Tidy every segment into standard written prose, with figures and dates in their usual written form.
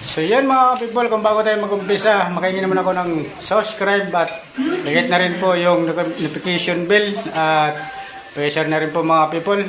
So yan mga people, kung bago tayo mag-umpisa, makahingi naman ako ng subscribe at higit na rin po yung notification bell at share na rin po mga people.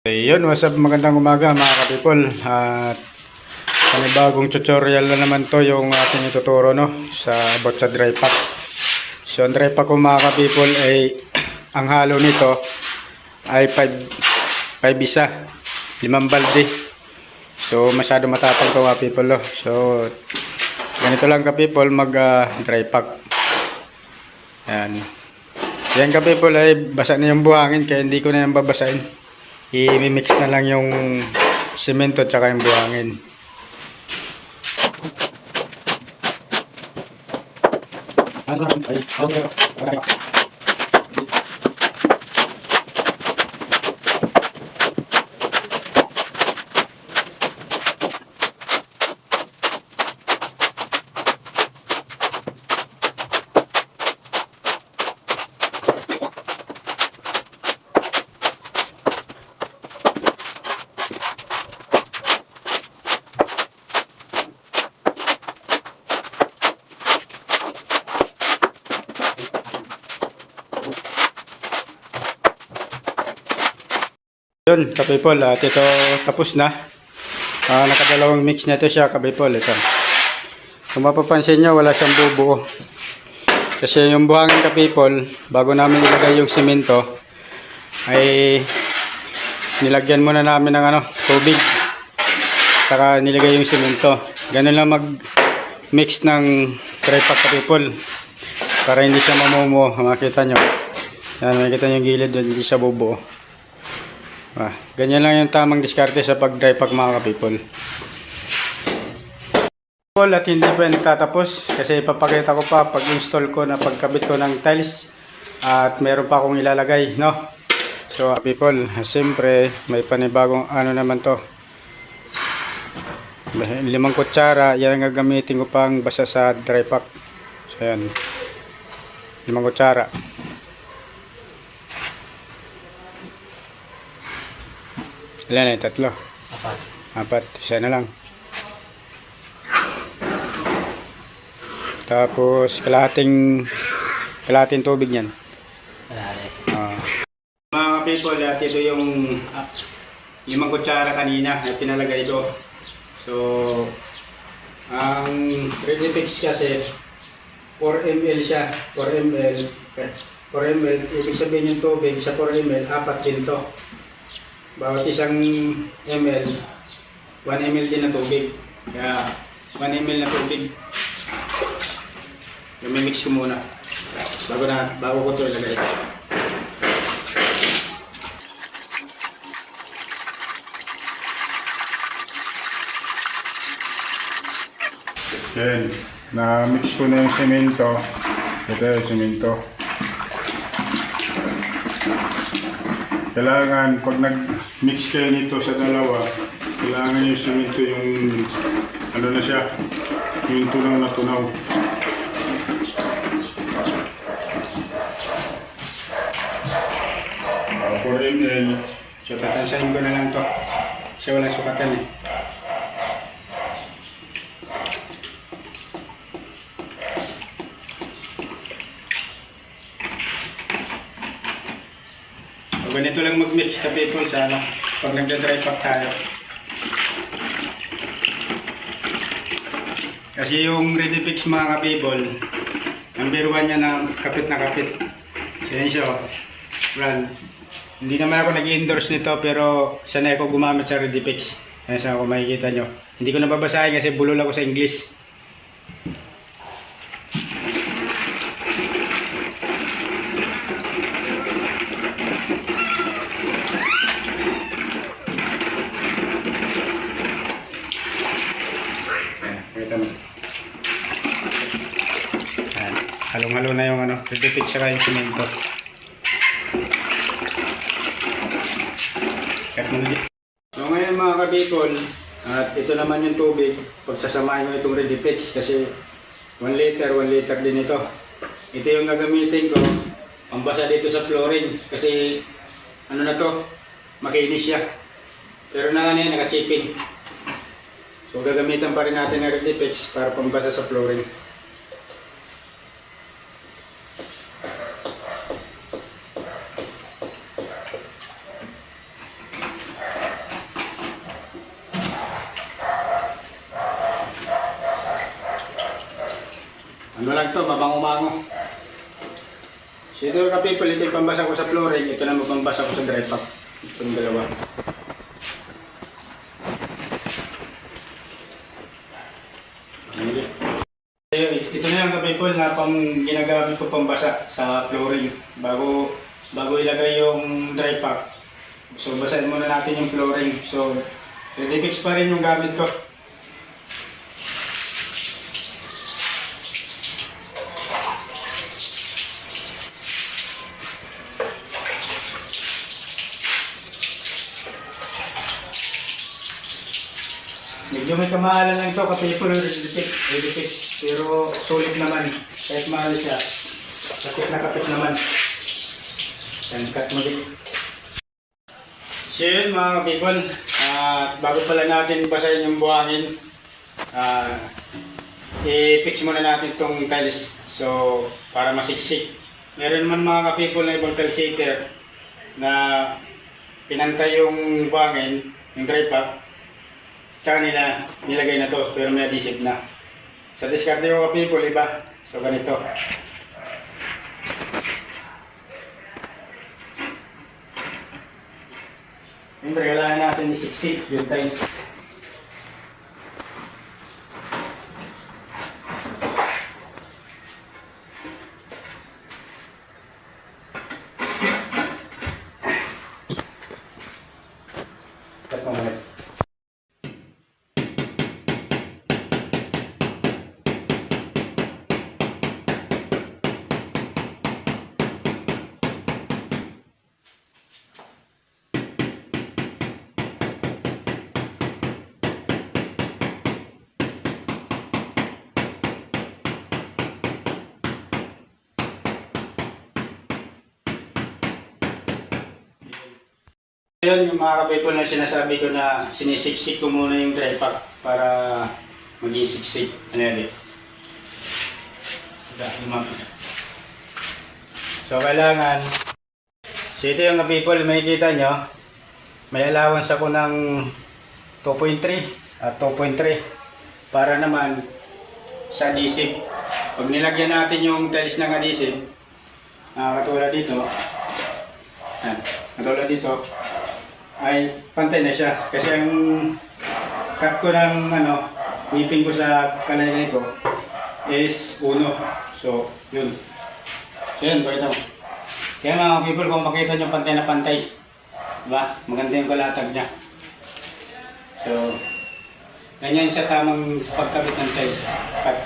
Ayun, what's up, magandang umaga mga ka-people. At panibagong tutorial na naman to yung ating ituturo sa about sa dry pack. So ang dry pack ko mga ka-people ay ang halo nito ay 5 isa, 5 balde. So masyado matapang to mga people. So ganito lang ka-people mag dry pack. Yan ka-people ay basa na yung buhangin kaya hindi ko na yung babasahin. I-mix na lang yung semento at saka yung buhangin. Yun, ka-people, at ito tapos na. Nakadalawang mix na ito siya, ka-people. Ito. Kung mapapansin nyo, wala siyang bubuo. Kasi yung buhangin, ka-people, bago namin ilagay yung semento, ay nilagyan muna namin ng tubig. Saka nilagay yung semento. Ganun lang mag-mix ng dry pack, ka-people. Para hindi siya mamumuo. Makita nyo. Yan, makikita nyo yung gilid doon, hindi siya bubuo. Ganyan lang yung tamang diskarte sa pag-dry pack mga ka-people. At hindi pa yan tatapos kasi ipapakita ko pa pag-install ko na pagkabit ko ng tiles at meron pa akong ilalagay, no? So people, siyempre may panibagong naman to. 5 kutsara, yan ang gagamitin ko pang basa sa dry pack. So yan, 5 kutsara. Ilan na? 3? 4. Isa na lang. Tapos kalahating tubig niyan. Mga people, ito yung 5 kutsara kanina na pinalagay ito. So ang ready mix kasi 4 ml siya. 4 ml. 4 ml. Ibig sabihin yung tubig sa 4 ml, 4 din to. Bawat isang ml, 1 ml din na tubig. Kaya 1 ml na tubig. I-mix ko muna bago ko ito ilagay. Yan, na-mix ko na yung semento. Ito yung semento. Kailangan pag nag-mix kayo nito sa dalawa, kailangan yung semento yung na siya, yung tunaw na tunaw. For ml. So tatansahin ko na lang to. Kasi walang sukatan eh. Ganito lang mag-mix ka people sa pag nagda-dry pack tayo. Kasi yung ready fix mga ka-people, number 1 niya na kapit. Yan siya. Brand. Hindi naman ako nag-endorse nito pero sanay ako gumamit sa ready fix. Yan siya kung makikita nyo. Hindi ko nababasahin kasi bulol ako sa English. Halong-halo na yung ready fix saka yung semento. So ngayon mga ka-people, at ito naman yung tubig. Pagsasamahin ko itong ready fix kasi 1 liter din ito. ito yung gagamitin ko. Pambasa dito sa flooring. Kasi, ano na to, makinis siya. Pero na ano yan, naka-chipping. So gagamitan pa rin natin ng Redifix para pambasa sa flooring. Ano lang to, mabango-bango. So ito yung people, ito yung pambasa ko sa flooring, ito na mapambasa ko sa dry pack. Itong dalawa. Ito na yung people na ginagamit ko pambasa sa flooring bago ilagay yung dry pack. So basahin muna natin yung flooring. So Redifix pa rin yung gamit ko. Medyo may kamahalan lang ito kasi ito Redifix, pero sulit naman kahit mahal siya. Kapit naman. Yan, cut mo din. So yun mga people, bago pala natin basahin yung buhangin, i-fix muna natin itong tiles so para masiksik. Meron naman mga people na ibang tile shaker na pinantay yung buhangin, yung dry pack, tsaka nila nilagay na to pero may adhesive na. Sa discard yung people iba, so ganito. Siyempre, kailangan natin isiksik yung tiles. Cut mo ulit. Yun yung mga ka-people na sinasabi ko na sinisiksik ko muna yung dry pack para maging siksik. Ano yan eh? So kailangan, so ito yung ka-people, makikita nyo, may allowance ako ng 2.3 at 2.3 para naman sa adhesive. Pag nilagyan natin yung tiles ng adhesive, katulad dito, katulad dito, ay pantay na siya kasi ang cut ko ng ngipin ko sa kalaygay ko is 1. So yun, pakita mo. Kaya mga people, kung makita nyo pantay na pantay, diba? Maganda yung kalatag niya. So ganyan sa tamang pagkabit ng tiles. Cut.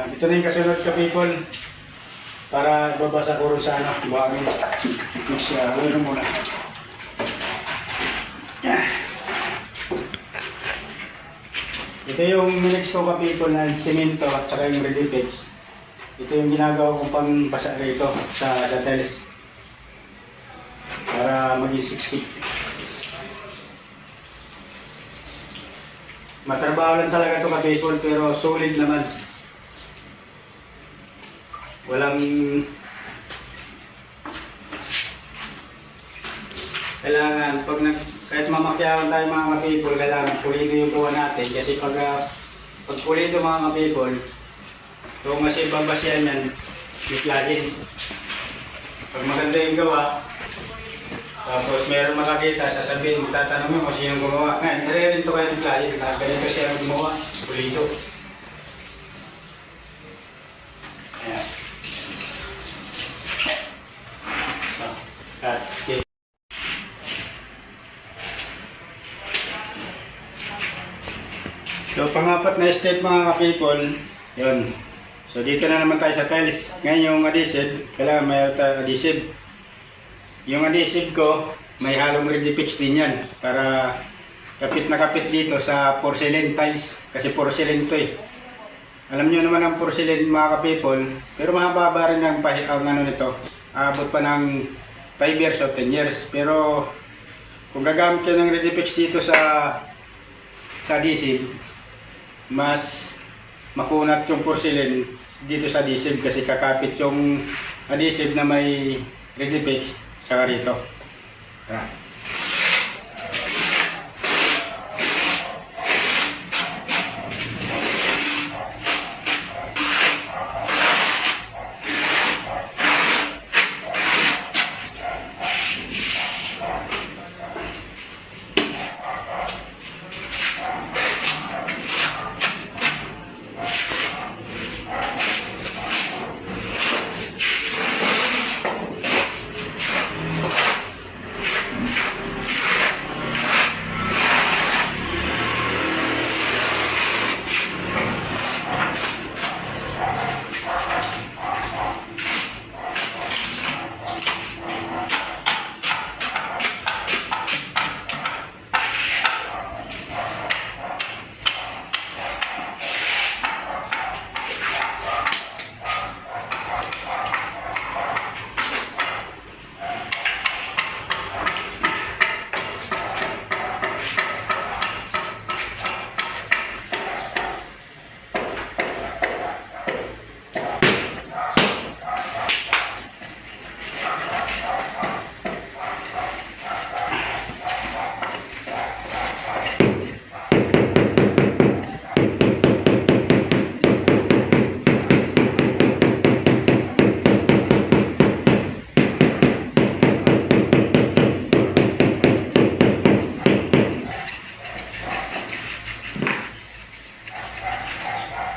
Ito na yung kasunod ka people para babasa ko rin sa buhangin. Mix siya, huwag muna. Ito yung minix ko ka people na simento at saka yung Redifix. Ito yung ginagawa kong pambasa rito sa tiles para maging siksik. Matrabaho lang talaga ito ka people pero solid naman. Walang kailangan kahit mamakyawan tayo mga people, kailangan pulido yung gawa natin kasi pag pulido mga people, kung kasi babasyan yan, miklagin. Pag maganda yung gawa, tapos meron makakita, sasabihin, tatanong mo kung sino gumawa. Ngayon, nire-rin ito kayo miklagin, ganito siya gumawa, pulido. Ayan. Okay. So pangapat na step mga ka-people, yun. So dito na naman tayo sa tiles. Ngayon yung adhesive, kailangan mayroon tayo adhesive. Yung adhesive ko, may halong Redifix din yan. Para kapit na kapit dito sa porcelain tiles. Kasi porcelain to eh. Alam niyo naman ang porcelain mga ka-people, pero mahaba rin ang ano nito. Abot pa ng 5 years o 10 years. Pero kung gagamit ka ng Redifix dito sa adhesive, mas makunat yung porcelain dito sa adhesive kasi kakapit yung adhesive na may Redifix sa rito. Ayan.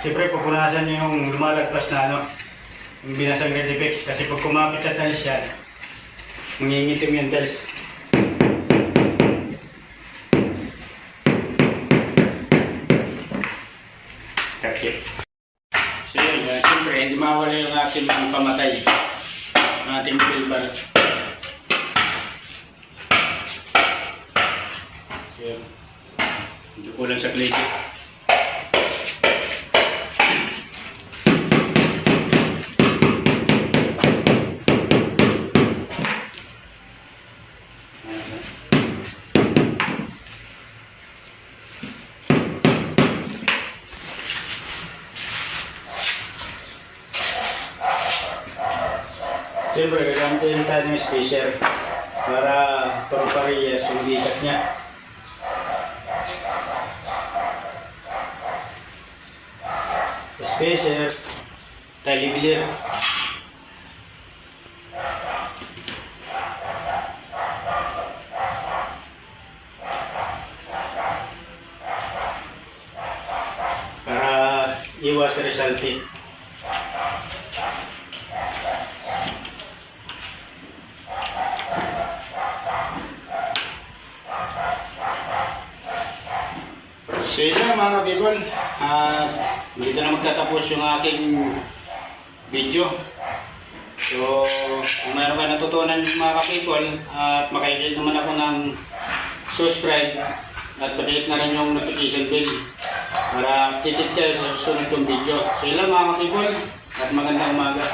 Siyempre, pupunasan niyo yung lumalagpas na ano, yung binasang Redifix. Kasi pag kumapit sa tiles yan, mangingitim yung tiles. Kakit. So yun, siyempre, hindi mawala yung ating mga pamatay. Ang ating silver. So yun, medyo kulang sa plate. Siyempre, gagamitin tayo ng spacer para pare-parehas yung bigat niya. Spacer, telebilir. Para iwas resulting. So yun lang mga people, dito na magtatapos yung aking video. So kung mayroon kayo natutunan mga ka-people at makikita naman ako ng subscribe at pakiclick na rin yung notification bell para updated kayo sa susunod kong video. So yun lang mga ka-people at magandang umaga.